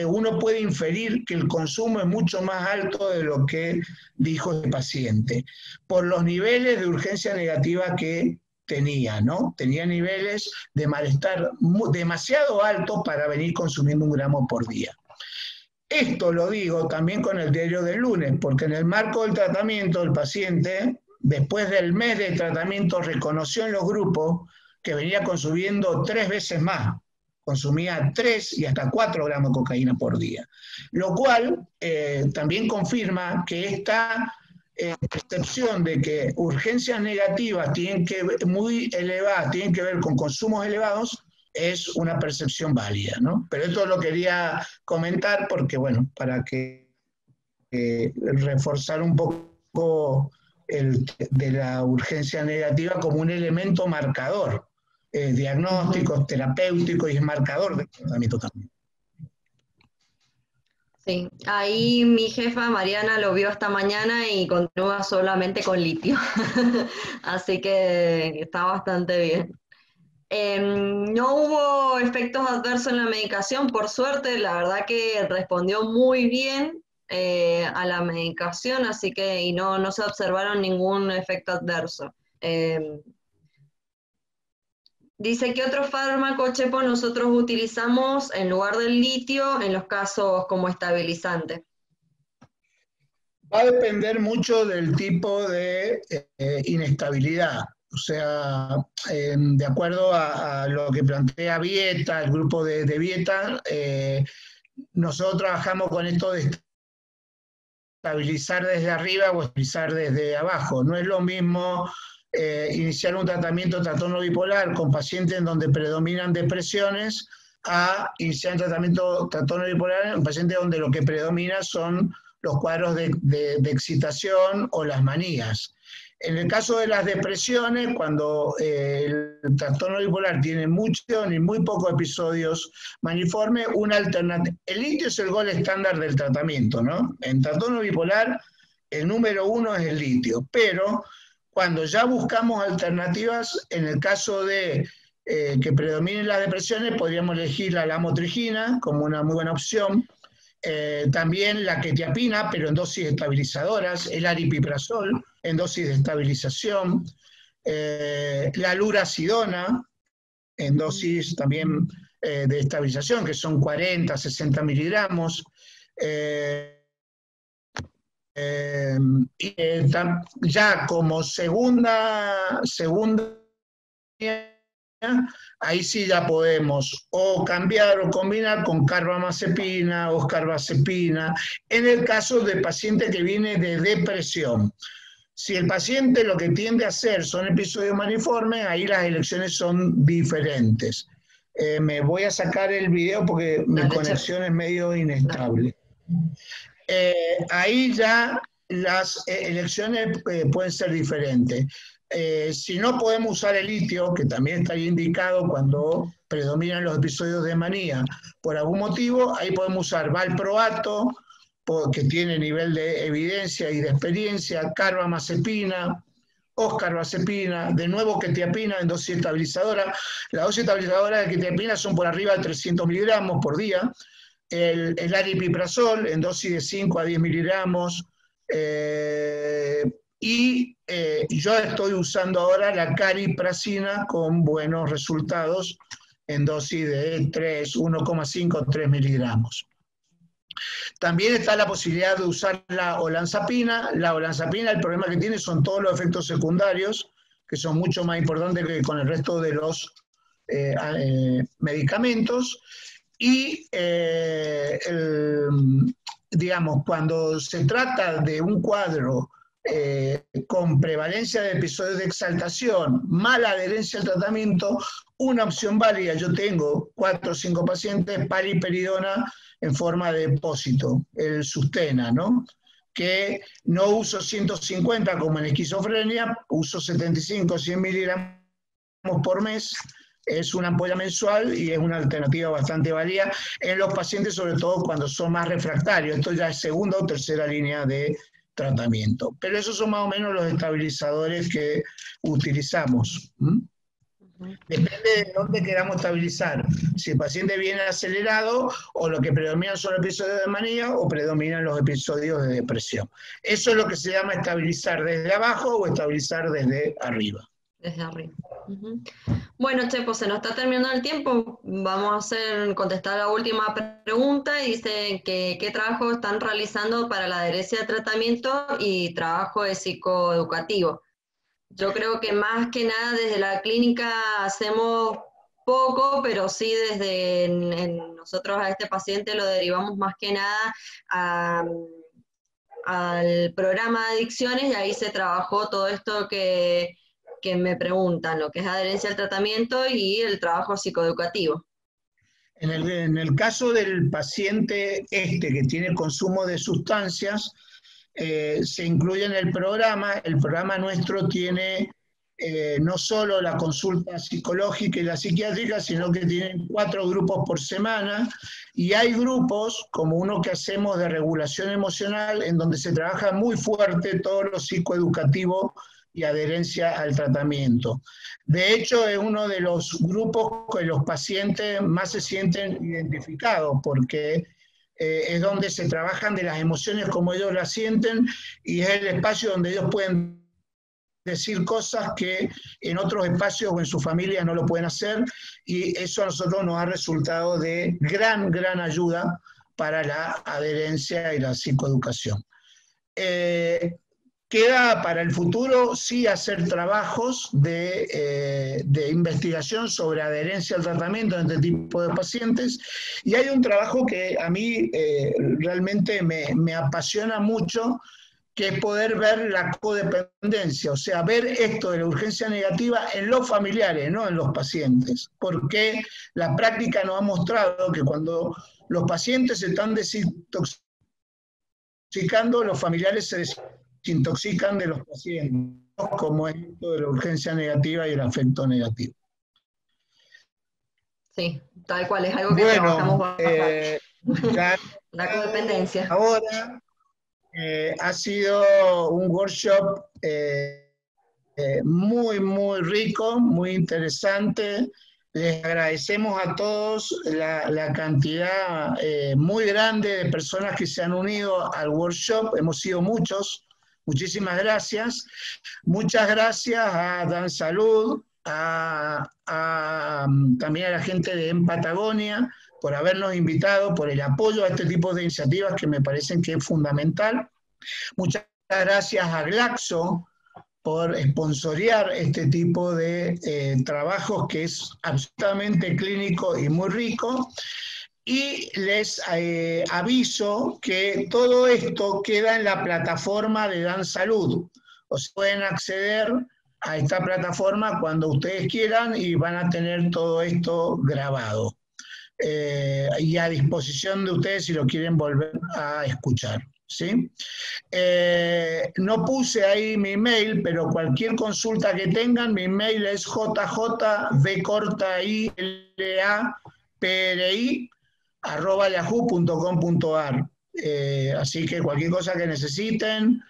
uno puede inferir que el consumo es mucho más alto de lo que dijo el paciente, por los niveles de urgencia negativa que tenía, ¿no? Tenía niveles de malestar demasiado altos para venir consumiendo 1 gramo por día. Esto lo digo también con el diario del lunes, porque en el marco del tratamiento el paciente, después del mes de tratamiento, reconoció en los grupos que venía consumiendo 3 veces más. Consumía 3 y hasta 4 gramos de cocaína por día. Lo cual también confirma que esta percepción de que urgencias negativas muy elevadas tienen que ver con consumos elevados es una percepción válida, ¿no? Pero esto lo quería comentar porque, bueno, para que reforzar un poco de la urgencia negativa como un elemento marcador, diagnóstico, terapéutico, y es marcador del tratamiento también. Sí, ahí mi jefa Mariana lo vio esta mañana y continúa solamente con litio, así que está bastante bien. No hubo efectos adversos en la medicación, por suerte, la verdad que respondió muy bien a la medicación, así que y no se observaron ningún efecto adverso. Dice que otro fármaco, Chepo, nosotros utilizamos en lugar del litio en los casos como estabilizante. Va a depender mucho del tipo de inestabilidad. O sea, de acuerdo a lo que plantea Vieta, el grupo de Vieta, nosotros trabajamos con esto de estabilizar desde arriba o estabilizar desde abajo. No es lo mismo iniciar un tratamiento de trastorno bipolar con pacientes en donde predominan depresiones, a iniciar un tratamiento de trastorno bipolar en pacientes donde lo que predomina son los cuadros de excitación o las manías. En el caso de las depresiones, cuando el trastorno bipolar tiene muchos ni muy pocos episodios maniformes, una alternativa. El litio es el gold estándar del tratamiento, ¿no? En trastorno bipolar, el número 1 es el litio, pero cuando ya buscamos alternativas, en el caso de que predominen las depresiones, podríamos elegir la lamotrigina como una muy buena opción. También la quetiapina, pero en dosis estabilizadoras, el aripiprazol en dosis de estabilización, la luracidona en dosis también de estabilización, que son 40, 60 miligramos, ya como segunda ahí sí ya podemos o cambiar o combinar con carbamazepina o oscarbazepina, en el caso del paciente que viene de depresión. Si el paciente lo que tiende a hacer son episodios maniformes, ahí las elecciones son diferentes. Me voy a sacar el video porque mi conexión es medio inestable. Ahí ya las elecciones pueden ser diferentes. Si no podemos usar el litio, que también está indicado cuando predominan los episodios de manía, por algún motivo, ahí podemos usar valproato, que tiene nivel de evidencia y de experiencia, carbamazepina, oscarbazepina, de nuevo quetiapina en dosis estabilizadora. Las dosis estabilizadoras de quetiapina son por arriba de 300 miligramos por día. El aripiprazol en dosis de 5 a 10 miligramos. Yo estoy usando ahora la cariprazina con buenos resultados en dosis de 1,5 3 miligramos. También está la posibilidad de usar la olanzapina. La olanzapina, el problema que tiene son todos los efectos secundarios, que son mucho más importantes que con el resto de los medicamentos. Y, digamos, cuando se trata de un cuadro con prevalencia de episodios de exaltación, mala adherencia al tratamiento, una opción válida, yo tengo 4 o 5 pacientes, paliperidona en forma de depósito, el Sustena, ¿no? Que no uso 150 como en esquizofrenia, uso 75, 100 miligramos por mes, es una ampolla mensual y es una alternativa bastante válida en los pacientes, sobre todo cuando son más refractarios. Esto ya es segunda o tercera línea de tratamiento. Pero esos son más o menos los estabilizadores que utilizamos. Depende de dónde queramos estabilizar. Si el paciente viene acelerado o lo que predominan son episodios de manía o predominan los episodios de depresión. Eso es lo que se llama estabilizar desde abajo o estabilizar desde arriba. Desde arriba. Bueno, Chepo, se nos está terminando el tiempo. Vamos a contestar la última pregunta. Dice que qué trabajo están realizando para la adherencia de tratamiento y trabajo de psicoeducativo. Yo creo que más que nada desde la clínica hacemos poco, pero sí desde nosotros a este paciente lo derivamos más que nada al programa de adicciones y ahí se trabajó todo esto que me preguntan, lo que es adherencia al tratamiento y el trabajo psicoeducativo. En el caso del paciente que tiene consumo de sustancias, se incluye en el programa nuestro tiene no solo la consulta psicológica y la psiquiátrica, sino que tienen 4 grupos por semana, y hay grupos, como uno que hacemos de regulación emocional, en donde se trabaja muy fuerte todo lo psicoeducativo y adherencia al tratamiento. De hecho, es uno de los grupos que los pacientes más se sienten identificados, porque es donde se trabajan de las emociones como ellos las sienten, y es el espacio donde ellos pueden decir cosas que en otros espacios o en su familia no lo pueden hacer, y eso a nosotros nos ha resultado de gran ayuda para la adherencia y la psicoeducación. Queda para el futuro sí hacer trabajos de investigación sobre adherencia al tratamiento en este tipo de pacientes, y hay un trabajo que a mí realmente me apasiona mucho, que es poder ver la codependencia, o sea, ver esto de la urgencia negativa en los familiares, no en los pacientes, porque la práctica nos ha mostrado que cuando los pacientes se están desintoxicando, los familiares se desintoxican de los pacientes, como esto de la urgencia negativa y el afecto negativo. Sí, tal cual, es algo que trabajamos bastante. La codependencia. Ahora ha sido un workshop muy, muy rico, muy interesante. Les agradecemos a todos la cantidad muy grande de personas que se han unido al workshop. Hemos sido muchos. Muchísimas gracias. Muchas gracias a Dan Salud, también a la gente de En Patagonia, por habernos invitado, por el apoyo a este tipo de iniciativas que me parecen que es fundamental. Muchas gracias a Glaxo por sponsorear este tipo de trabajos que es absolutamente clínico y muy rico. Y les aviso que todo esto queda en la plataforma de Dan Salud. O sea, pueden acceder a esta plataforma cuando ustedes quieran y van a tener todo esto grabado. Y a disposición de ustedes si lo quieren volver a escuchar. ¿Sí? No puse ahí mi email, pero cualquier consulta que tengan, mi email es jjvilapri@yahoo.com.ar. Así que cualquier cosa que necesiten,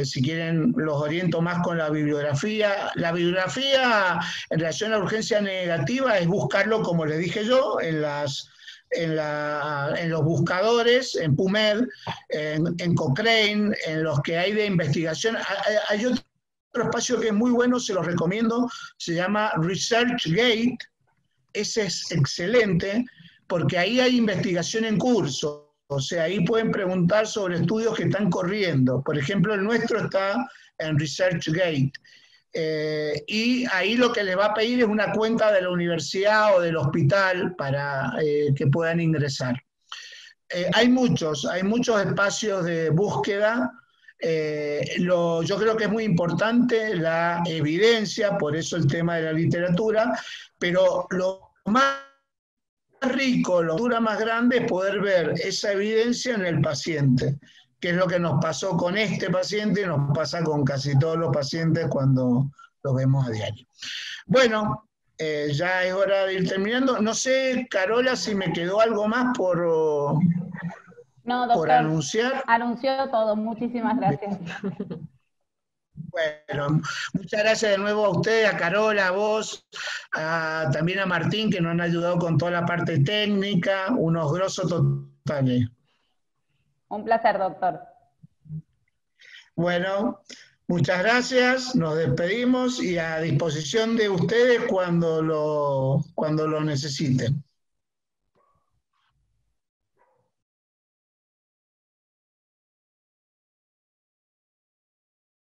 si quieren los oriento más con la bibliografía. La bibliografía en relación a la urgencia negativa es buscarlo, como les dije yo, en los buscadores, en PubMed, en Cochrane, en los que hay de investigación. Hay otro espacio que es muy bueno, se los recomiendo, se llama ResearchGate. Ese es excelente, porque ahí hay investigación en curso. O sea, ahí pueden preguntar sobre estudios que están corriendo. Por ejemplo, el nuestro está en ResearchGate. Y ahí lo que les va a pedir es una cuenta de la universidad o del hospital para que puedan ingresar. Hay muchos espacios de búsqueda. Yo creo que es muy importante la evidencia, por eso el tema de la literatura, pero lo más rico, la lectura más grande es poder ver esa evidencia en el paciente, que es lo que nos pasó con este paciente y nos pasa con casi todos los pacientes cuando los vemos a diario. Bueno, ya es hora de ir terminando. No sé, Carola, si me quedó algo más por anunciar. Anunció todo, muchísimas gracias. Bueno, muchas gracias de nuevo a ustedes, a Carola, a vos, también a Martín, que nos han ayudado con toda la parte técnica, unos grosos totales. Un placer, doctor. Bueno, muchas gracias, nos despedimos y a disposición de ustedes cuando lo necesiten.